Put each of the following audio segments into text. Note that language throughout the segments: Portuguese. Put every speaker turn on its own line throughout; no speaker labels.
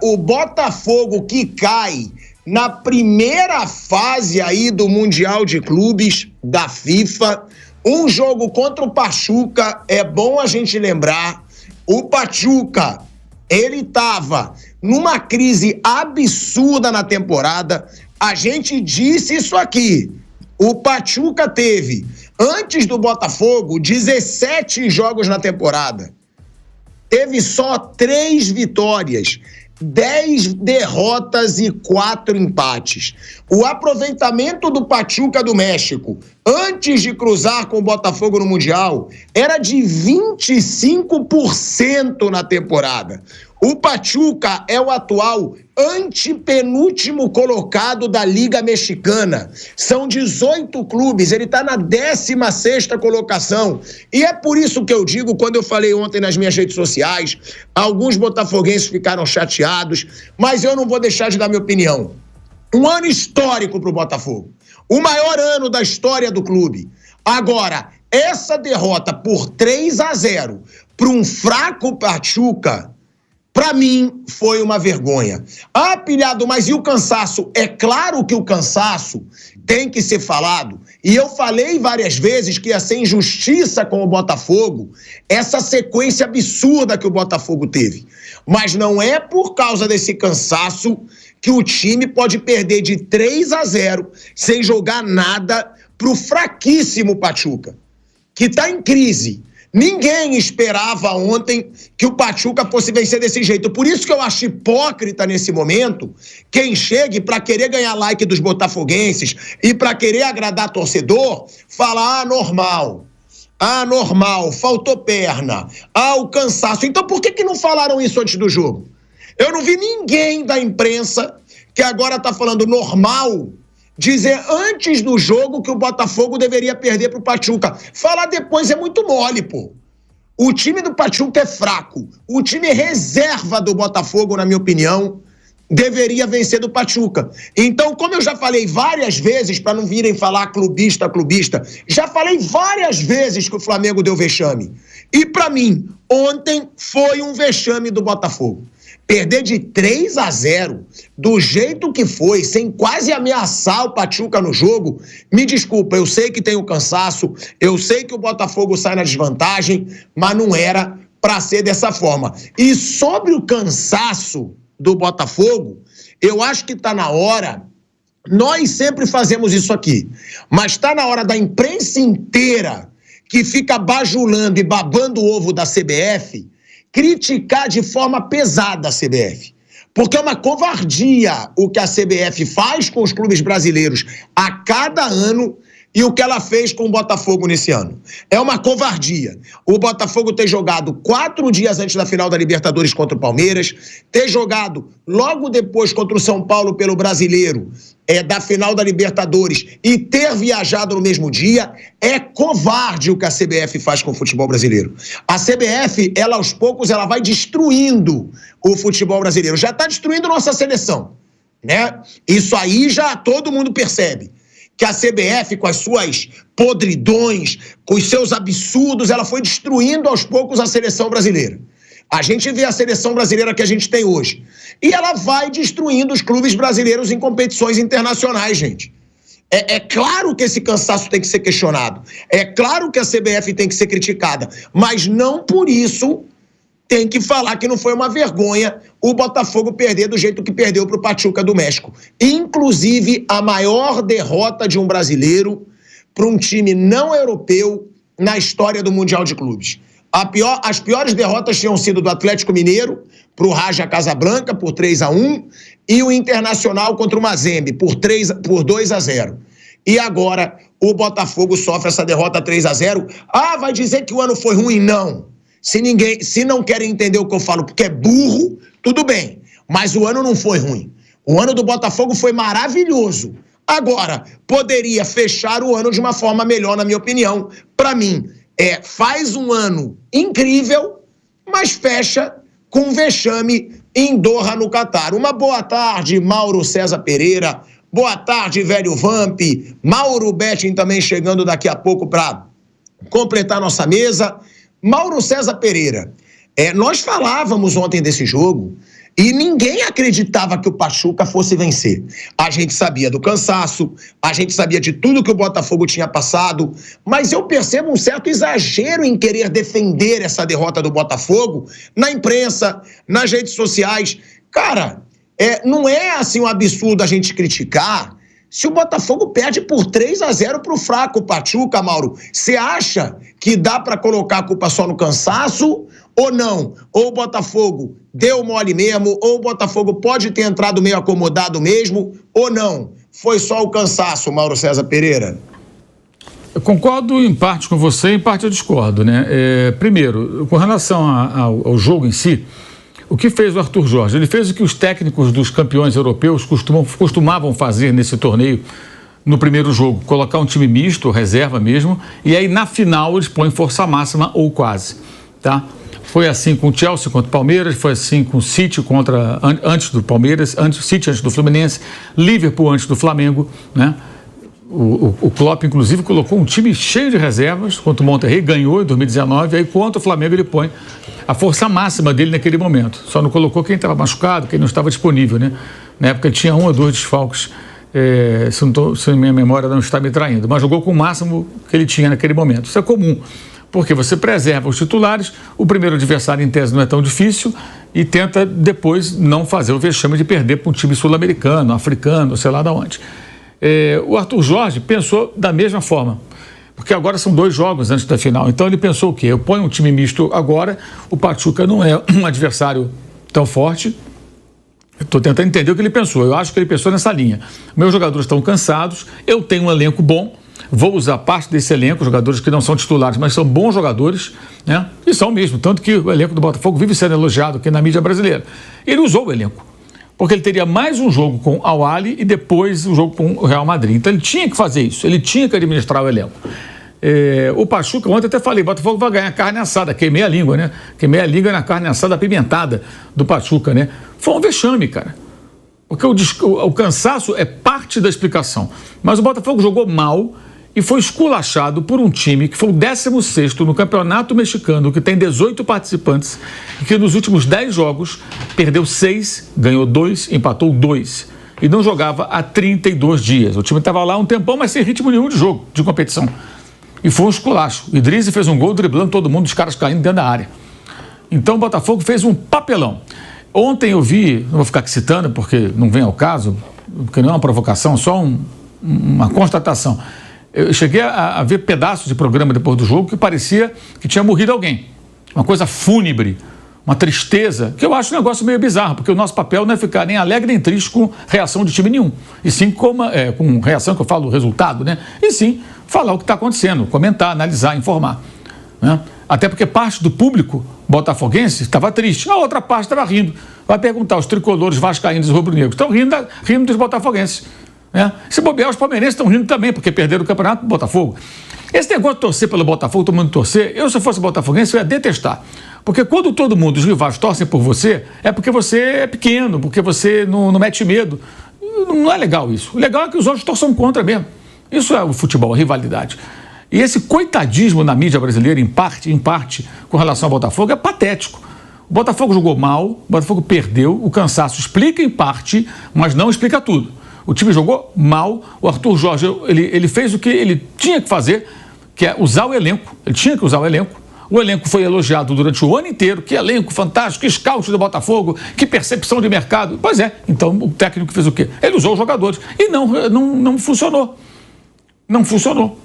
O Botafogo que cai na primeira fase aí do Mundial de Clubes da FIFA. Um jogo contra o Pachuca, é bom a gente lembrar, o Pachuca, ele estava numa crise absurda na temporada. A gente disse isso aqui. O Pachuca teve, antes do Botafogo, 17 jogos na temporada. Teve só 3 vitórias, 10 derrotas e 4 empates. O aproveitamento do Pachuca do México, antes de cruzar com o Botafogo no Mundial, era de 25% na temporada. O Pachuca é o atual antepenúltimo colocado da Liga Mexicana. São 18 clubes, ele está na 16ª colocação. E é por isso que eu digo, quando eu falei ontem nas minhas redes sociais, alguns botafoguenses ficaram chateados, mas eu não vou deixar de dar minha opinião. Um ano histórico para o Botafogo. O maior ano da história do clube. Agora, essa derrota por 3-0 para um fraco Pachuca, para mim, foi uma vergonha. Ah, pilhado, mas e o cansaço? É claro que o cansaço tem que ser falado. E eu falei várias vezes que ia ser injustiça com o Botafogo, essa sequência absurda que o Botafogo teve. Mas não é por causa desse cansaço que o time pode perder de 3-0 sem jogar nada pro fraquíssimo Pachuca, que tá em crise. Ninguém esperava ontem que o Pachuca fosse vencer desse jeito. Por isso que eu acho hipócrita nesse momento quem chegue para querer ganhar like dos botafoguenses e para querer agradar torcedor, falar, normal, faltou perna, o cansaço. Então por que não falaram isso antes do jogo? Eu não vi ninguém da imprensa que agora tá falando normal dizer antes do jogo que o Botafogo deveria perder pro Pachuca. Falar depois é muito mole, pô. O time do Pachuca é fraco. O time reserva do Botafogo, na minha opinião, deveria vencer do Pachuca. Então, como eu já falei várias vezes, para não virem falar clubista, já falei várias vezes que o Flamengo deu vexame. E para mim, ontem foi um vexame do Botafogo. Perder de 3-0, do jeito que foi, sem quase ameaçar o Pachuca no jogo, me desculpa, eu sei que tem o cansaço, eu sei que o Botafogo sai na desvantagem, mas não era para ser dessa forma. E sobre o cansaço do Botafogo, eu acho que está na hora, nós sempre fazemos isso aqui, mas está na hora da imprensa inteira que fica bajulando e babando o ovo da CBF, criticar de forma pesada a CBF. Porque é uma covardia o que a CBF faz com os clubes brasileiros a cada ano e o que ela fez com o Botafogo nesse ano. É uma covardia. O Botafogo ter jogado 4 dias antes da final da Libertadores contra o Palmeiras, ter jogado logo depois contra o São Paulo pelo Brasileiro, da final da Libertadores, e ter viajado no mesmo dia, é covarde o que a CBF faz com o futebol brasileiro. A CBF, ela aos poucos, ela vai destruindo o futebol brasileiro. Já está destruindo nossa seleção, né? Isso aí já todo mundo percebe. Que a CBF, com as suas podridões, com os seus absurdos, ela foi destruindo aos poucos a seleção brasileira. A gente vê a seleção brasileira que a gente tem hoje. E ela vai destruindo os clubes brasileiros em competições internacionais, gente. É claro que esse cansaço tem que ser questionado. É claro que a CBF tem que ser criticada. Mas não por isso tem que falar que não foi uma vergonha o Botafogo perder do jeito que perdeu para o Pachuca do México. Inclusive, a maior derrota de um brasileiro para um time não europeu na história do Mundial de Clubes. As piores derrotas tinham sido do Atlético Mineiro para o Raja Casablanca por 3-1 e o Internacional contra o Mazembe por 2-0. E agora o Botafogo sofre essa derrota 3-0. Ah, vai dizer que o ano foi ruim? Não. Se não querem entender o que eu falo porque é burro, tudo bem. Mas o ano não foi ruim. O ano do Botafogo foi maravilhoso. Agora, poderia fechar o ano de uma forma melhor, na minha opinião. Para mim, faz um ano incrível, mas fecha com um vexame em Doha, no Catar. Uma boa tarde, Mauro César Pereira. Boa tarde, velho Vamp. Mauro Betting também chegando daqui a pouco para completar nossa mesa. Mauro César Pereira, nós falávamos ontem desse jogo E ninguém acreditava que o Pachuca fosse vencer. A gente sabia do cansaço, a gente sabia de tudo que o Botafogo tinha passado, mas eu percebo um certo exagero em querer defender essa derrota do Botafogo na imprensa, nas redes sociais. Cara, não é assim um absurdo a gente criticar se o Botafogo perde por 3-0 para o fraco Pachuca, Mauro. Você acha que dá para colocar a culpa só no cansaço ou não? Ou o Botafogo deu mole mesmo, ou o Botafogo pode ter entrado meio acomodado mesmo, ou não? Foi só o cansaço, Mauro César Pereira?
Eu concordo em parte com você, em parte eu discordo, né? Primeiro, com relação ao jogo em si, o que fez o Arthur Jorge? Ele fez o que os técnicos dos campeões europeus costumavam fazer nesse torneio no primeiro jogo, colocar um time misto, reserva mesmo, e aí na final eles põem força máxima ou quase, tá? Foi assim com o Chelsea contra o Palmeiras, foi assim com o City antes do Palmeiras, City antes do Fluminense, Liverpool antes do Flamengo, né? O Klopp, inclusive, colocou um time cheio de reservas contra o Monterrey, ganhou em 2019, aí contra o Flamengo ele põe a força máxima dele naquele momento. Só não colocou quem estava machucado, quem não estava disponível, né? Na época ele tinha 1 ou 2 desfalques, se minha memória não está me traindo, mas jogou com o máximo que ele tinha naquele momento. Isso é comum, porque você preserva os titulares, o primeiro adversário em tese não é tão difícil e tenta depois não fazer o vexame de perder para um time sul-americano, africano, sei lá de onde. O Arthur Jorge pensou da mesma forma, porque agora são 2 jogos antes da final, então ele pensou o quê? Eu ponho um time misto agora, o Pachuca não é um adversário tão forte, eu estou tentando entender o que ele pensou, eu acho que ele pensou nessa linha, meus jogadores estão cansados, eu tenho um elenco bom, vou usar parte desse elenco, jogadores que não são titulares, mas são bons jogadores, né? E são mesmo, tanto que o elenco do Botafogo vive sendo elogiado aqui na mídia brasileira. Ele usou o elenco, porque ele teria mais um jogo com Al Ahly e depois um jogo com o Real Madrid. Então ele tinha que fazer isso, ele tinha que administrar o elenco. O Pachuca, ontem até falei, Botafogo vai ganhar carne assada, queimei a língua, né? Queimei a língua na carne assada apimentada do Pachuca, né? Foi um vexame, cara. Porque o cansaço é parte da explicação. Mas o Botafogo jogou mal e foi esculachado por um time que foi o 16º no Campeonato Mexicano, que tem 18 participantes, e que nos últimos 10 jogos perdeu 6, ganhou 2, empatou 2. E não jogava há 32 dias. O time estava lá um tempão, mas sem ritmo nenhum de jogo, de competição. E foi um esculacho. O Idrissi fez um gol driblando todo mundo, os caras caindo dentro da área. Então o Botafogo fez um papelão. Ontem eu vi, não vou ficar aqui citando porque não vem ao caso, porque não é uma provocação, só uma constatação. Eu cheguei a ver pedaços de programa depois do jogo que parecia que tinha morrido alguém. Uma coisa fúnebre, uma tristeza, que eu acho um negócio meio bizarro, porque o nosso papel não é ficar nem alegre nem triste com reação de time nenhum. E sim com reação, que eu falo o resultado, né? E sim falar o que está acontecendo, comentar, analisar, informar, né? Até porque parte do público botafoguense estava triste, a outra parte estava rindo. Vai perguntar, os tricolores vascaínos e rubro-negros estão rindo dos botafoguenses. Se bobear, os palmeirenses estão rindo também, porque perderam o campeonato do Botafogo. Esse negócio de torcer pelo Botafogo, todo mundo torcer, eu, se eu fosse botafoguense, eu ia detestar. Porque quando todo mundo, os rivais, torcem por você, é porque você é pequeno, porque você não mete medo. Não é legal isso. O legal é que os outros torçam contra mesmo. Isso é o futebol, a rivalidade. E esse coitadismo na mídia brasileira, em parte, com relação ao Botafogo, é patético. O Botafogo jogou mal, o Botafogo perdeu, o cansaço explica em parte, mas não explica tudo. O time jogou mal, o Arthur Jorge, ele fez o que ele tinha que fazer, que é usar o elenco. Ele tinha que usar o elenco. O elenco foi elogiado durante o ano inteiro. Que elenco fantástico, que scout do Botafogo, que percepção de mercado. Pois é, então o técnico fez o quê? Ele usou os jogadores e não funcionou. Não funcionou.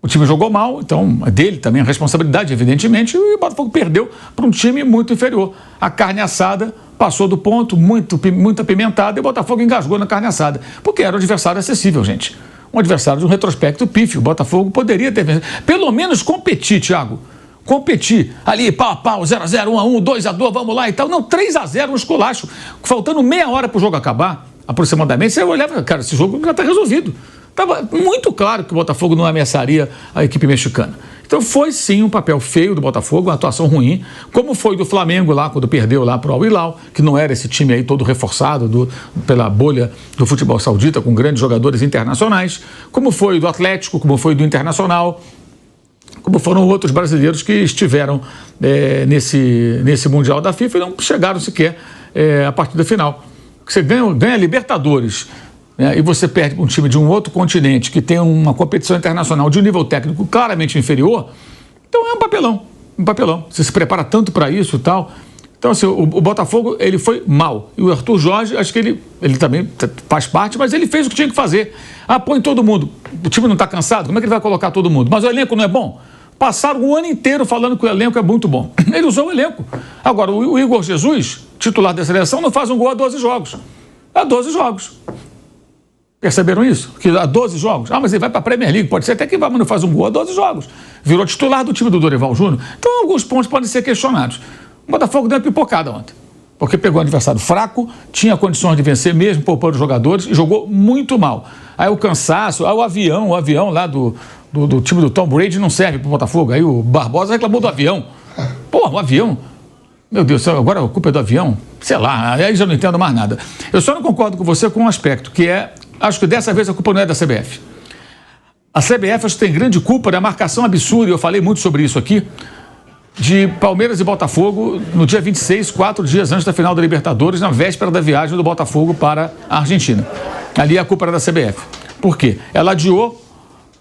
O time jogou mal, então é dele também a responsabilidade, evidentemente, e o Botafogo perdeu para um time muito inferior. A carne assada passou do ponto, muito apimentada, e o Botafogo engasgou na carne assada, porque era um adversário acessível, gente. Um adversário de um retrospecto pífio. O Botafogo poderia ter vencido. Pelo menos competir, Thiago. Competir. Ali, pau a pau, 0-0, 1-1, 2-2, vamos lá e tal. Não, 3-0, um esculacho. Faltando meia hora para o jogo acabar, aproximadamente, você olhava, cara, esse jogo já está resolvido. Estava muito claro que o Botafogo não ameaçaria a equipe mexicana. Então foi sim um papel feio do Botafogo, uma atuação ruim, como foi do Flamengo lá, quando perdeu lá para o Al Hilal, que não era esse time aí todo reforçado pela bolha do futebol saudita, com grandes jogadores internacionais, como foi do Atlético, como foi do Internacional, como foram outros brasileiros que estiveram nesse Mundial da FIFA e não chegaram sequer a partida final. Você ganha Libertadores, né, e você perde para um time de um outro continente que tem uma competição internacional de um nível técnico claramente inferior, então é um papelão. Você se prepara tanto para isso e tal. Então, assim, o Botafogo, ele foi mal. E o Arthur Jorge, acho que ele também faz parte, mas ele fez o que tinha que fazer. Põe todo mundo. O time não está cansado? Como é que ele vai colocar todo mundo? Mas o elenco não é bom? Passaram um ano inteiro falando que o elenco é muito bom. Ele usou o elenco. Agora, o Igor Jesus, titular da seleção, não faz um gol há 12 jogos. Há 12 jogos. Perceberam isso? Que há 12 jogos. Mas ele vai para a Premier League, pode ser até que vai, mas não faz um gol há 12 jogos. Virou titular do time do Dorival Júnior. Então, alguns pontos podem ser questionados. O Botafogo deu uma pipocada ontem, porque pegou um adversário fraco, tinha condições de vencer mesmo, poupando os jogadores, e jogou muito mal. Aí o cansaço, o avião lá do time do Tom Brady não serve para o Botafogo. Aí o Barbosa reclamou do avião. O avião... Meu Deus do céu, agora a culpa é do avião? Sei lá, aí já não entendo mais nada. Eu só não concordo com você com um aspecto, que acho que dessa vez a culpa não é da CBF. A CBF acho que tem grande culpa da marcação absurda, e eu falei muito sobre isso aqui, de Palmeiras e Botafogo no dia 26, 4 dias antes da final da Libertadores, na véspera da viagem do Botafogo para a Argentina. Ali a culpa era da CBF. Por quê? Ela adiou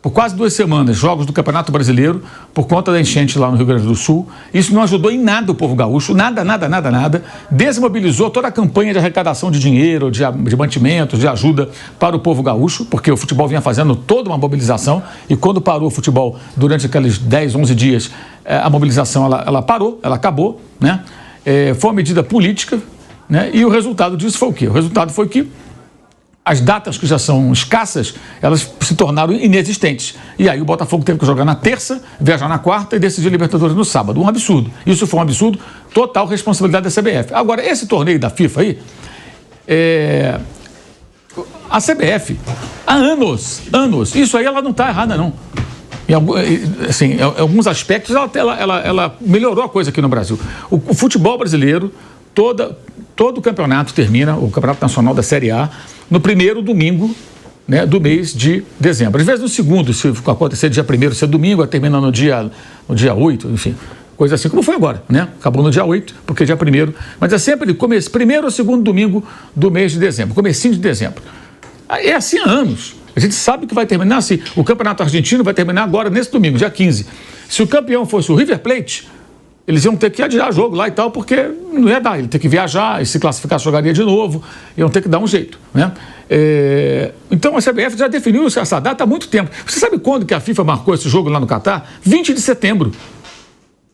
por quase 2 semanas jogos do Campeonato Brasileiro por conta da enchente lá no Rio Grande do Sul. Isso não ajudou em nada o povo gaúcho, nada. Desmobilizou toda a campanha de arrecadação de dinheiro, de mantimentos, de ajuda para o povo gaúcho, porque o futebol vinha fazendo toda uma mobilização, e quando parou o futebol durante aqueles 10, 11 dias, a mobilização ela parou, ela acabou, né? Foi uma medida política, né? E o resultado disso foi o quê? O resultado foi que as datas que já são escassas, elas se tornaram inexistentes. E aí o Botafogo teve que jogar na terça, viajar na quarta e decidir a Libertadores no sábado. Um absurdo. Isso foi um absurdo, total responsabilidade da CBF. Agora, esse torneio da FIFA aí, a CBF, há anos, isso aí ela não está errada, não. Em alguns aspectos, ela melhorou a coisa aqui no Brasil. O futebol brasileiro, todo o campeonato termina, o Campeonato Nacional da Série A, no primeiro domingo, né, do mês de dezembro. Às vezes no segundo, se acontecer dia 1º, se é domingo, termina no dia 8, enfim, coisa assim, como foi agora, né? Acabou no dia 8, porque dia 1º, mas é sempre primeiro ou segundo domingo do mês de dezembro, comecinho de dezembro. É assim há anos. A gente sabe que vai terminar assim. O Campeonato Argentino vai terminar agora, nesse domingo, dia 15. Se o campeão fosse o River Plate, eles iam ter que adiar jogo lá e tal, porque não ia dar. Ele ter que viajar, e se classificar, jogaria de novo, iam ter que dar um jeito, né? Então a CBF já definiu essa data há muito tempo. Você sabe quando que a FIFA marcou esse jogo lá no Catar? 20 de setembro.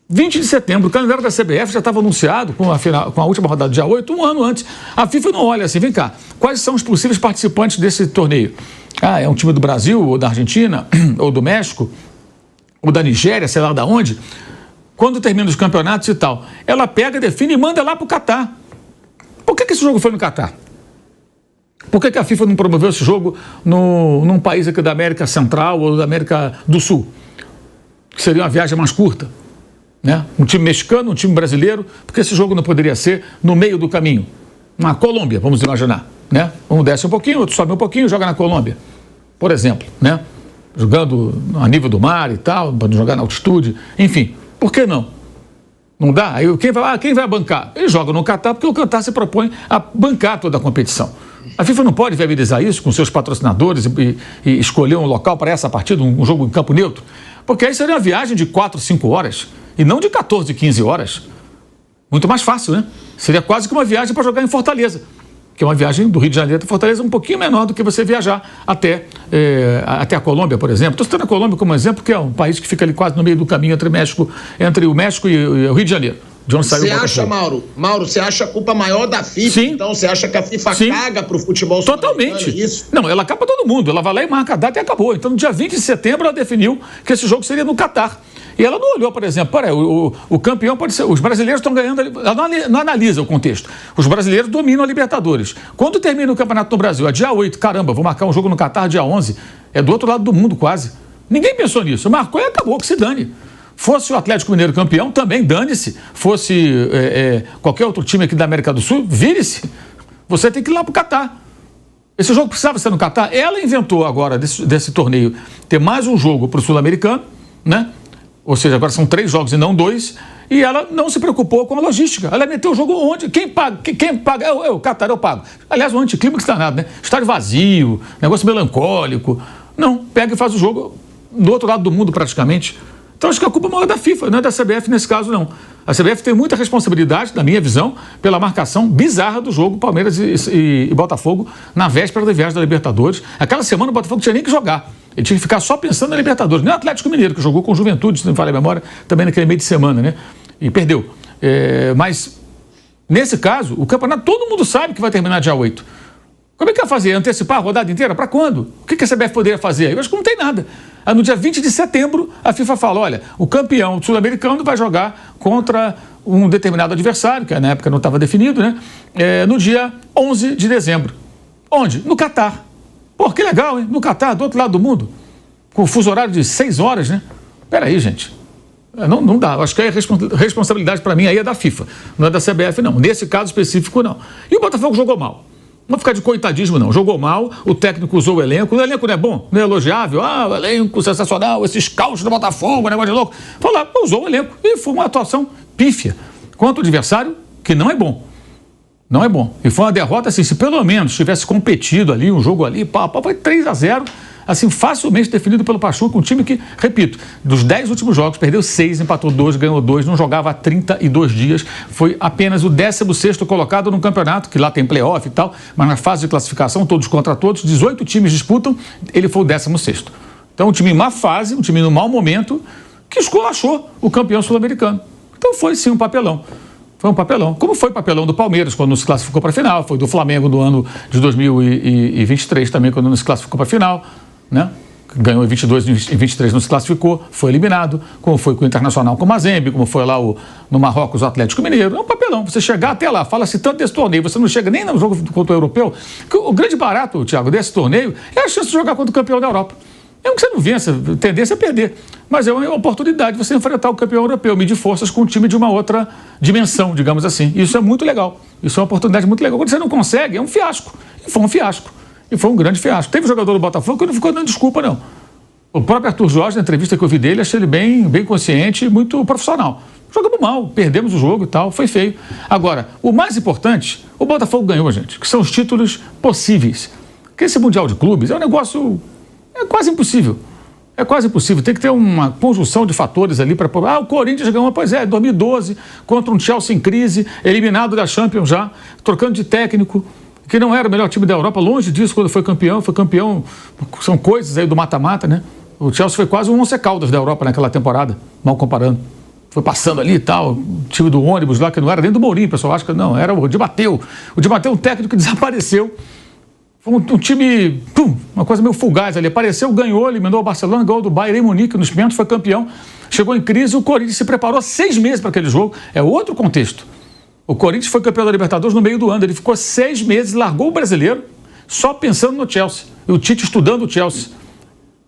20 de setembro, o calendário da CBF já estava anunciado com a última rodada do dia 8, um ano antes. A FIFA não olha assim, vem cá, quais são os possíveis participantes desse torneio? É um time do Brasil, ou da Argentina, ou do México, ou da Nigéria, sei lá de onde. Quando termina os campeonatos e tal, ela pega, define e manda lá para o Catar. Por que esse jogo foi no Catar? Por que a FIFA não promoveu esse jogo num país aqui da América Central ou da América do Sul? Que seria uma viagem mais curta, né? Um time mexicano, um time brasileiro, porque esse jogo não poderia ser no meio do caminho. Na Colômbia, vamos imaginar, né? Um desce um pouquinho, outro sobe um pouquinho, joga na Colômbia, por exemplo, né? Jogando a nível do mar e tal, para não jogar na altitude, enfim. Por que não? Não dá? Aí quem vai bancar? Ele joga no Catar porque o Catar se propõe a bancar toda a competição. A FIFA não pode viabilizar isso com seus patrocinadores e escolher um local para essa partida, um jogo em campo neutro, porque aí seria uma viagem de 4, 5 horas e não de 14, 15 horas. Muito mais fácil, né? Seria quase que uma viagem para jogar em Fortaleza, que é uma viagem do Rio de Janeiro até Fortaleza um pouquinho menor do que você viajar até a Colômbia, por exemplo. Estou citando a Colômbia como exemplo, que é um país que fica ali quase no meio do caminho entre o México e o Rio de Janeiro, de onde saiu o Botafogo.
Você acha, Mauro, você acha a culpa maior da FIFA?
Sim.
Então você acha que a FIFA caga pro futebol
totalmente.
Isso?
Não, ela acaba todo mundo. Ela vai lá e marca a data e acabou. Então, no dia 20 de setembro, ela definiu que esse jogo seria no Catar. E ela não olhou, por exemplo, o campeão pode ser... Os brasileiros estão ganhando... Ela não analisa o contexto. Os brasileiros dominam a Libertadores. Quando termina o campeonato no Brasil? É dia 8. Caramba, vou marcar um jogo no Catar dia 11. É do outro lado do mundo, quase. Ninguém pensou nisso. Marcou e acabou, que se dane. Fosse o Atlético Mineiro campeão, também dane-se. Fosse qualquer outro time aqui da América do Sul, vire-se. Você tem que ir lá para o Catar. Esse jogo precisava ser no Catar. Ela inventou agora, desse torneio, ter mais um jogo para o Sul-Americano, né? Ou seja, agora são 3 jogos e não 2, E ela não se preocupou com a logística. Ela meteu o jogo onde? Quem paga? Quem paga? Eu, Qatar, eu pago. Aliás, o anticlímax danado, né? Estádio vazio, negócio melancólico. Não, pega e faz o jogo do outro lado do mundo praticamente. Então acho que a culpa maior é da FIFA, não é da CBF nesse caso, não. A CBF tem muita responsabilidade, na minha visão, pela marcação bizarra do jogo Palmeiras e Botafogo na véspera da viagem da Libertadores. Aquela semana o Botafogo não tinha nem que jogar. Ele tinha que ficar só pensando na Libertadores. Nem o Atlético Mineiro, que jogou com Juventude, se não me falha a memória, também naquele meio de semana, né? E perdeu. Mas, nesse caso, o campeonato todo mundo sabe que vai terminar dia 8. Como é que vai fazer? Antecipar a rodada inteira? Para quando? O que a CBF poderia fazer? Eu acho que não tem nada. Aí, no dia 20 de setembro, a FIFA fala, olha, o campeão sul-americano vai jogar contra um determinado adversário, que na época não estava definido, né? No dia 11 de dezembro. Onde? No Catar. Pô, que legal, hein? No Catar, do outro lado do mundo. Com o fuso horário de 6 horas, né? Peraí, gente. Não dá. Acho que a responsabilidade para mim aí é da FIFA. Não é da CBF, não. Nesse caso específico, não. E o Botafogo jogou mal. Não ficar de coitadismo, não. Jogou mal, o técnico usou o elenco. O elenco não é bom, não é elogiável. Ah, o elenco sensacional, esses scouts do Botafogo, negócio de louco. Foi lá, usou o elenco. E foi uma atuação pífia contra o adversário que não é bom. Não é bom. E foi uma derrota, assim, se pelo menos tivesse competido ali, um jogo ali, foi 3-0, assim, facilmente definido pelo Pachuca, um time que, repito, dos 10 últimos jogos, perdeu 6, empatou 2, ganhou 2, não jogava há 32 dias, foi apenas o 16º colocado no campeonato, que lá tem playoff e tal, mas na fase de classificação, todos contra todos, 18 times disputam, ele foi o 16º. Então, um time em má fase, um time no mau momento, que esculachou o campeão sul-americano. Então, foi sim um papelão. Foi um papelão. Como foi o papelão do Palmeiras, quando não se classificou para a final, foi do Flamengo no ano de 2023 também, quando não se classificou para a final, né? Ganhou em 22 e 23 não se classificou, foi eliminado, como foi com o Internacional com o Mazembe, como foi lá no Marrocos o Atlético Mineiro. É um papelão. Você chegar até lá, fala-se tanto desse torneio, você não chega nem no jogo contra o europeu. O grande barato, Thiago, desse torneio é a chance de jogar contra o campeão da Europa. Mesmo que você não vença, a tendência é perder. Mas é uma oportunidade de você enfrentar o campeão europeu, medir forças com um time de uma outra dimensão, digamos assim. Isso é muito legal. Isso é uma oportunidade muito legal. Quando você não consegue, é um fiasco. E foi um fiasco. E foi um grande fiasco. Teve um jogador do Botafogo que não ficou dando desculpa, não. O próprio Arthur Jorge, na entrevista que eu vi dele, achei ele bem consciente e muito profissional. Jogamos mal, perdemos o jogo e tal, foi feio. Agora, o mais importante, o Botafogo ganhou, gente, que são os títulos possíveis. Porque esse Mundial de Clubes é um negócio... É quase impossível. É quase impossível. Tem que ter uma conjunção de fatores ali para... o Corinthians ganhou, pois é, 2012, contra um Chelsea em crise, eliminado da Champions já, trocando de técnico, que não era o melhor time da Europa, longe disso quando foi campeão, são coisas aí do mata-mata, né? O Chelsea foi quase um Once Caldas da Europa naquela temporada, mal comparando. Foi passando ali e tal, o time do ônibus lá, que não era nem do Mourinho, o pessoal acha que não, era o Di Matteo. O Di Matteo é um técnico que desapareceu. Foi um time, uma coisa meio fugaz ali. Apareceu, ganhou, eliminou o Barcelona, ganhou do Bayern Munique nos pênaltis, foi campeão. Chegou em crise, o Corinthians se preparou 6 meses para aquele jogo. É outro contexto. O Corinthians foi campeão da Libertadores no meio do ano. Ele ficou 6 meses, largou o brasileiro, só pensando no Chelsea. E o Tite estudando o Chelsea.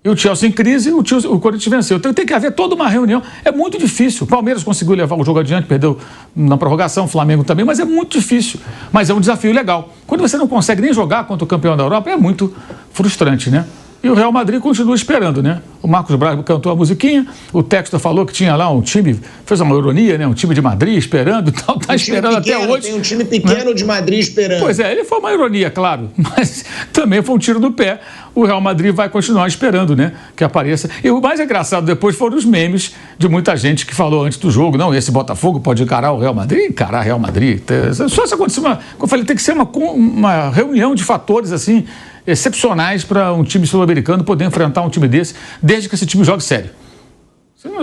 E o Chelsea em crise, o Corinthians venceu. Então tem que haver toda uma reunião. É muito difícil. O Palmeiras conseguiu levar o jogo adiante, perdeu na prorrogação, o Flamengo também, mas é muito difícil. Mas é um desafio legal. Quando você não consegue nem jogar contra o campeão da Europa, é muito frustrante, né? E o Real Madrid continua esperando, né? O Marcos Braz cantou a musiquinha, o Textor falou que tinha lá um time, fez uma ironia, né? Um time de Madrid esperando e tal, tá esperando pequeno, até hoje.
Tem um time pequeno, né? De Madrid esperando.
Pois é, ele foi uma ironia, claro, mas também foi um tiro do pé. O Real Madrid vai continuar esperando, né? Que apareça. E o mais engraçado depois foram os memes de muita gente que falou antes do jogo, não, esse Botafogo pode encarar o Real Madrid? Encarar o Real Madrid. Só se acontecer como eu falei, tem que ser uma reunião de fatores, assim, excepcionais para um time sul-americano poder enfrentar um time desse, desde que esse time jogue sério.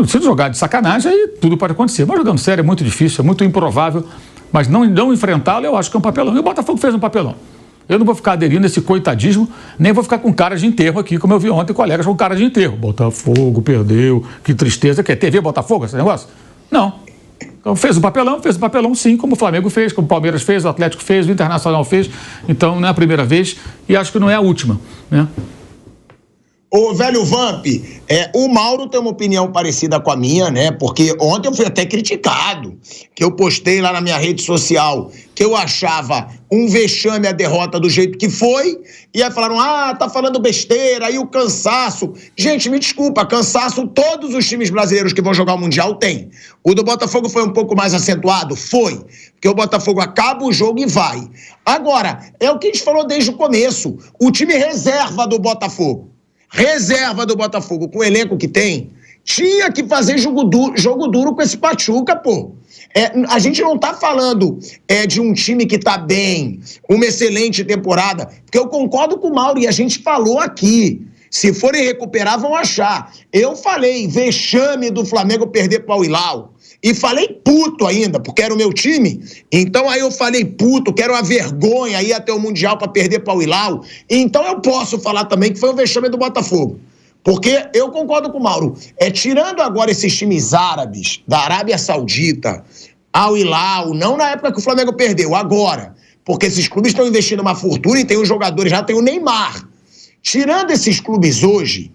Se jogar de sacanagem, aí tudo pode acontecer. Mas jogando sério é muito difícil, é muito improvável, mas não enfrentá-lo eu acho que é um papelão. E o Botafogo fez um papelão. Eu não vou ficar aderindo a esse coitadismo, nem vou ficar com cara de enterro aqui, como eu vi ontem colegas com cara de enterro. Botafogo perdeu, que tristeza. Quer TV Botafogo, esse negócio? Não. Então fez o papelão sim, como o Flamengo fez, como o Palmeiras fez, o Atlético fez, o Internacional fez. Então não é a primeira vez e acho que não é a última, né?
Ô, velho Vamp, o Mauro tem uma opinião parecida com a minha, né? Porque ontem eu fui até criticado, que eu postei lá na minha rede social que eu achava um vexame a derrota do jeito que foi, e aí falaram, tá falando besteira, aí o cansaço. Gente, me desculpa, cansaço todos os times brasileiros que vão jogar o Mundial têm. O do Botafogo foi um pouco mais acentuado? Foi, porque o Botafogo acaba o jogo e vai. Agora, é o que a gente falou desde o começo, o time reserva do Botafogo, com o elenco que tem, tinha que fazer jogo duro com esse Pachuca, pô. A gente não tá falando de um time que tá bem, uma excelente temporada, porque eu concordo com o Mauro e a gente falou aqui. Se forem recuperar, vão achar. Eu falei, vexame do Flamengo perder para o Hilal. E falei puto ainda, porque era o meu time. Então aí eu falei puto, quero a vergonha ir até o Mundial para perder para o Hilal. Então eu posso falar também que foi o vexame do Botafogo. Porque eu concordo com o Mauro. Tirando agora esses times árabes, da Arábia Saudita, ao Hilal, não na época que o Flamengo perdeu, agora. Porque esses clubes estão investindo uma fortuna e tem os jogadores, já tem o Neymar. Tirando esses clubes hoje,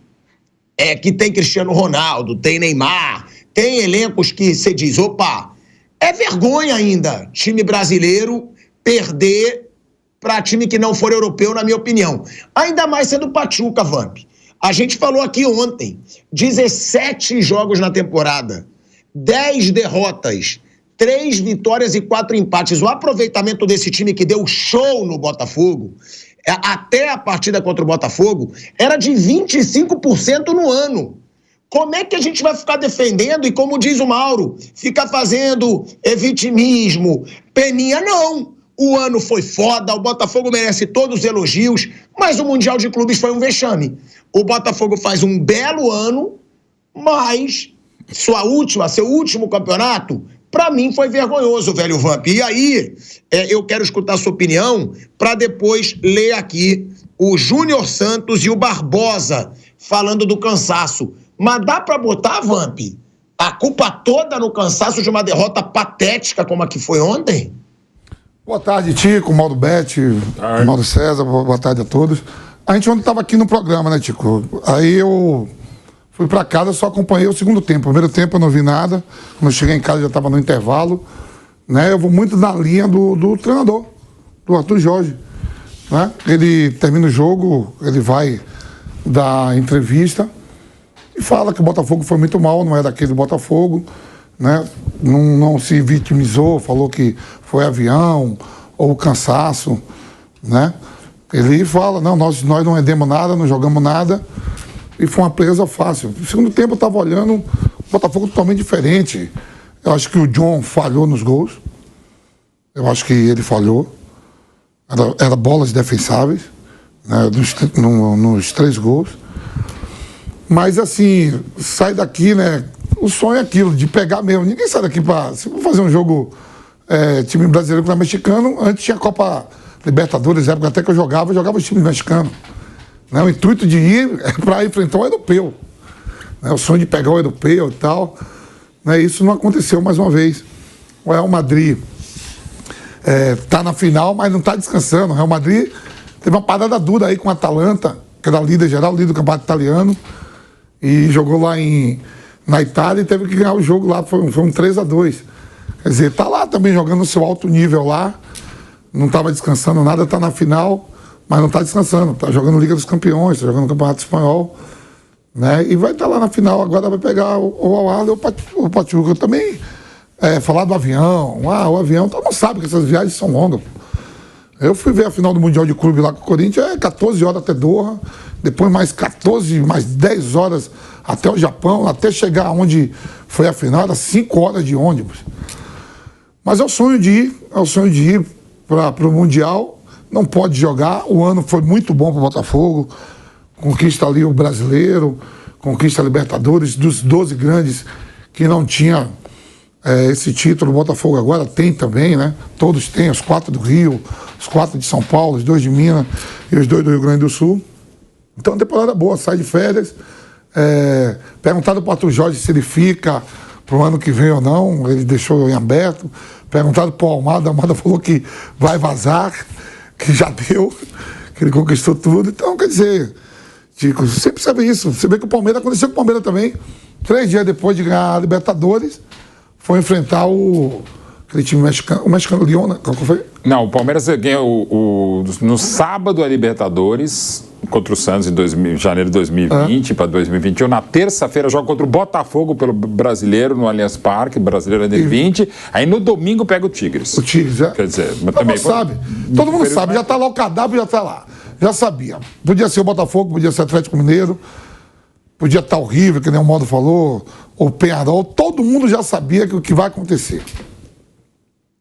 que tem Cristiano Ronaldo, tem Neymar, tem elencos que você diz, opa, é vergonha ainda time brasileiro perder para time que não for europeu, na minha opinião. Ainda mais sendo Pachuca, Vamp. A gente falou aqui ontem, 17 jogos na temporada, 10 derrotas, 3 vitórias e 4 empates. O aproveitamento desse time que deu show no Botafogo, até a partida contra o Botafogo, era de 25% no ano. Como é que a gente vai ficar defendendo e, como diz o Mauro, ficar fazendo vitimismo, peninha? Não. O ano foi foda, o Botafogo merece todos os elogios, mas o Mundial de Clubes foi um vexame. O Botafogo faz um belo ano, mas seu último campeonato, pra mim foi vergonhoso, velho Vamp. E aí, eu quero escutar a sua opinião para depois ler aqui o Júnior Santos e o Barbosa falando do cansaço. Mas dá pra botar, Vamp, a culpa toda no cansaço de uma derrota patética como a que foi ontem?
Boa tarde, Tico, Mauro Betti, Mauro César, boa tarde a todos. A gente ontem estava aqui no programa, né, Tico? Aí eu fui para casa, só acompanhei o segundo tempo. Primeiro tempo eu não vi nada. Quando eu cheguei em casa já estava no intervalo. Né? Eu vou muito na linha do treinador, do Arthur Jorge. Né? Ele termina o jogo, ele vai dar entrevista e fala que o Botafogo foi muito mal, não é daquele Botafogo. Né? Não se vitimizou, falou que foi avião ou cansaço. Né? Ele fala, não, nós não rendemos nada, não jogamos nada. E foi uma presa fácil. No segundo tempo eu estava olhando o Botafogo totalmente diferente. Eu acho que o John falhou nos gols. Eu acho que ele falhou. Era bolas defensáveis, né, nos 3 gols. Mas assim, sai daqui, né? O sonho é aquilo, de pegar mesmo. Ninguém sai daqui para... Se for fazer um jogo time brasileiro contra mexicano, antes tinha Copa Libertadores, época até que eu jogava os times mexicanos. Né? O intuito de ir é para enfrentar o europeu. Né? O sonho de pegar o europeu e tal. Né? Isso não aconteceu mais uma vez. O Real Madrid está na final, mas não está descansando. O Real Madrid teve uma parada dura aí com a Atalanta, que era líder geral, líder do campeonato italiano, e jogou lá na Itália e teve que ganhar o jogo lá, foi um 3-2. Quer dizer, está lá também jogando no seu alto nível lá, não estava descansando nada, está na final, mas não está descansando, está jogando Liga dos Campeões, está jogando Campeonato Espanhol, né? E vai estar lá na final, agora vai pegar o Al-Ahly ou o Pachuca. Também falar do avião, o avião, todo mundo sabe que essas viagens são longas. Eu fui ver a final do Mundial de Clube lá com o Corinthians, 14 horas até Doha, depois mais 14, mais 10 horas até o Japão, até chegar onde foi a final, era 5 horas de ônibus. Mas é o sonho de ir para o Mundial, não pode jogar, o ano foi muito bom para o Botafogo, conquista ali o Brasileiro, conquista a Libertadores, dos 12 grandes que não tinha esse título, o Botafogo agora tem também, né? Todos têm, os 4 do Rio, os 4 de São Paulo, os 2 de Minas e os 2 do Rio Grande do Sul. Então, a temporada boa, sai de férias. Perguntaram para o Arthur Jorge se ele fica para o ano que vem ou não, ele deixou em aberto. Perguntaram para o Almada falou que vai vazar, que já deu, que ele conquistou tudo. Então, quer dizer, Tico, sempre você vê isso. Você vê que o Palmeiras, aconteceu com o Palmeiras também. 3 dias depois de ganhar a Libertadores, foi enfrentar aquele time mexicano, o mexicano Lyon, né? Qual foi?
Não, o Palmeiras ganhou no sábado a Libertadores contra o Santos em janeiro de 2020 para 2021. Na terça-feira joga contra o Botafogo pelo Brasileiro no Allianz Parque, Brasileiro Under 20. Aí no domingo pega o Tigres.
O Tigres, é.
Quer dizer, mas
todo
também
mundo sabe. Todo mundo sabe. Já está lá o cadáver, já está lá. Já sabia. Podia ser o Botafogo, podia ser o Atlético Mineiro, podia estar o River, que nem o Modo falou, ou o Peñarol. Todo mundo já sabia que o que vai acontecer.